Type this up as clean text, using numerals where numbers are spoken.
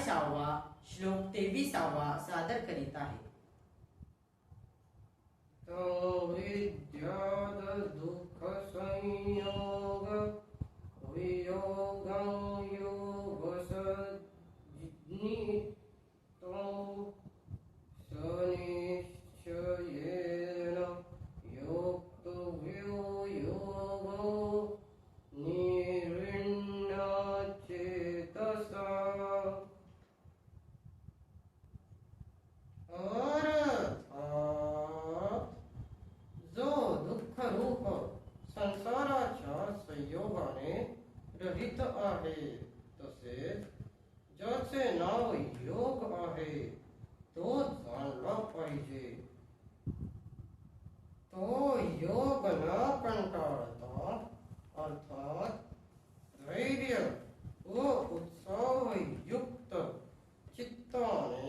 22वा श्लोक 23वा सादर करीत आहे. विद्याद दुःख संयोग वियोगं योगसज्ञितो सनिश्चयेन योक्तव्यो योगो निर्विण्णचेतसा. जो दुःखरूप संसाराच्या संयोगाने रहित आहे, तसेच ज्याचे नाव योग आहे तो जाणला पाहिजे. तो योग न कंटाळता अर्थात धैर्य व उत्साहयुक्त चित्ताने